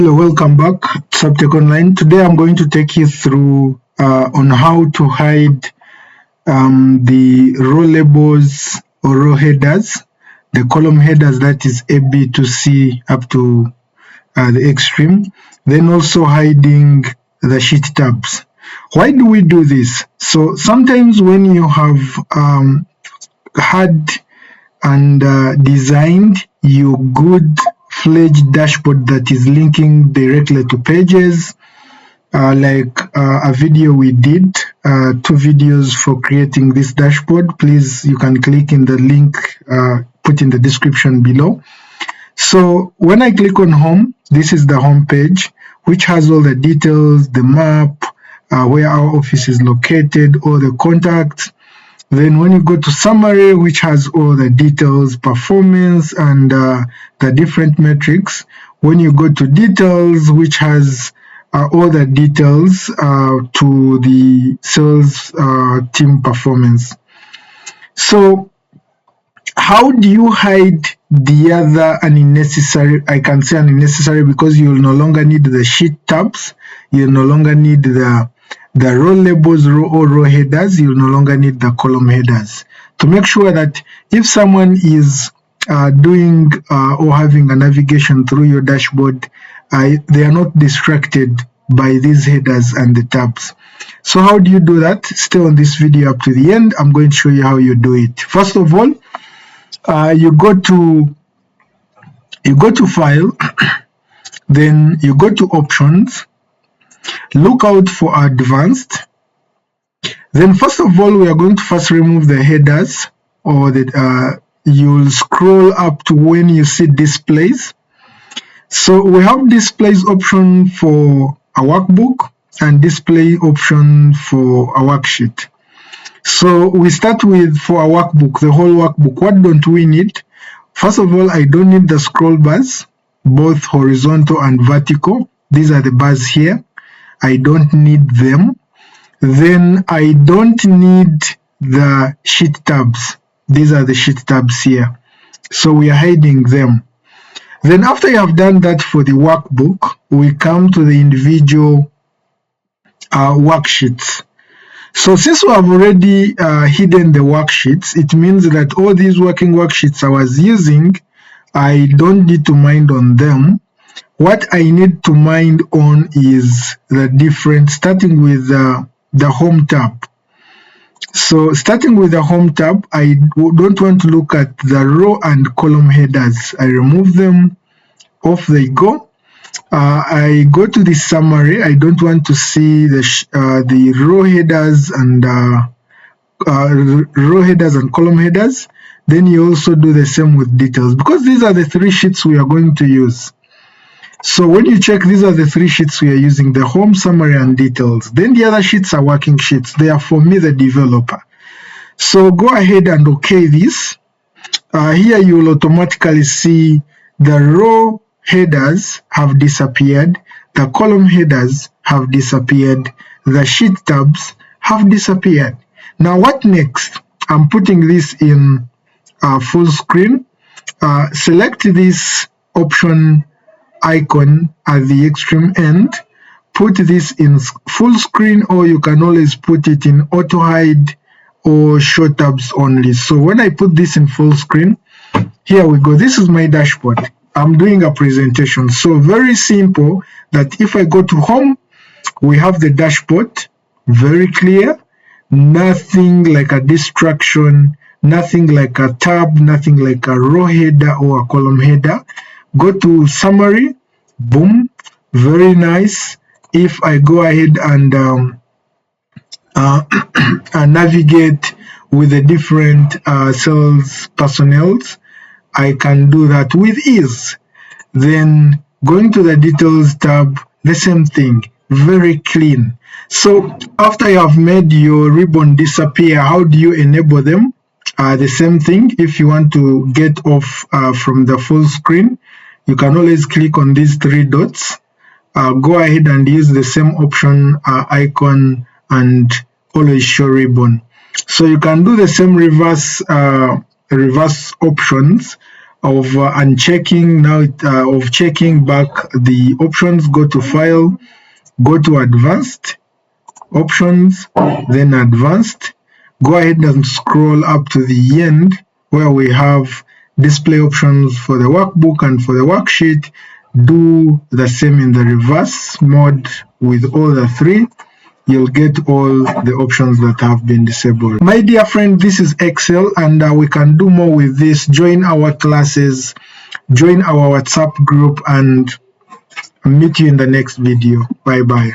Hello, welcome back to Subtech Online. Today I'm going to take you through on how to hide the row labels or row headers, the column headers, that is A, B to C up to the extreme, then also hiding the sheet tabs. Why do we do this? So sometimes when you have had and designed your good fledged dashboard that is linking directly to pages, like a video we did, 2 videos for creating this dashboard. Please, you can click in the link put in the description below. So when I click on home, this is the home page, which has all the details, the map, where our office is located, all the contacts. Then when you go to summary, which has all the details, performance, and the different metrics. When you go to details, which has all the details to the sales team performance. So how do you hide the other unnecessary? I can say unnecessary because you'll no longer need the sheet tabs. You'll no longer need the row labels, row headers. You'll no longer need the column headers. To make sure that if someone is doing or having a navigation through your dashboard, they are not distracted by these headers and the tabs. So how do you do that? Stay on this video up to the end. I'm going to show you how you do it. First of all, you go to File, then you go to Options. Look out for Advanced. Then first of all, we are going to first remove the headers, or the you'll scroll up to when you see Displays. So we have Displays option for a workbook and Display option for a worksheet. So we start with, for a workbook, the whole workbook. What don't we need? First of all, I don't need the scroll bars, both horizontal and vertical. These are the bars here. I don't need them. Then I don't need the sheet tabs. These are the sheet tabs here. So we are hiding them. Then after you have done that for the workbook, we come to the individual worksheets. So since we have already hidden the worksheets, it means that all these working worksheets I was using, I don't need to mind on them. What I need to mind on is the different, starting with the home tab. So starting with the home tab, I don't want to look at the row and column headers. I remove them, off they go. I go to the summary. I don't want to see the row headers and column headers. Then you also do the same with details, because these are the 3 sheets we are going to use. So when you check, these are the 3 sheets we are using: the home, summary, and details. Then the other sheets are working sheets. They are for me, the developer. So go ahead and OK this. Here you will automatically see the row headers have disappeared, the column headers have disappeared, the sheet tabs have disappeared. Now what next? I'm putting this in full screen. Select this option icon at the extreme end, put this in full screen, or you can always put it in auto hide or show tabs only. So when I put this in full screen, here we go. This is my dashboard. I'm doing a presentation. So very simple, that if I go to home, we have the dashboard, very clear, nothing like a distraction, nothing like a tab, nothing like a row header or a column header. Go to summary, boom, very nice. If I go ahead and navigate with the different sales personnels, I can do that with ease. Then going to the details tab, the same thing, very clean. So after you have made your ribbon disappear, how do you enable them? The same thing. If you want to get off from the full screen, you can always click on these 3 dots. Go ahead and use the same option icon and always show ribbon. So you can do the same reverse options of unchecking, now of checking back the options, go to File, go to Advanced, Options, then Advanced. Go ahead and scroll up to the end where we have display options for the workbook and for the worksheet. Do the same in the reverse mode with all the three. You'll get all the options that have been disabled. My dear friend, this is Excel, and we can do more with this. Join our classes, join our WhatsApp group, and I'll meet you in the next video. Bye bye.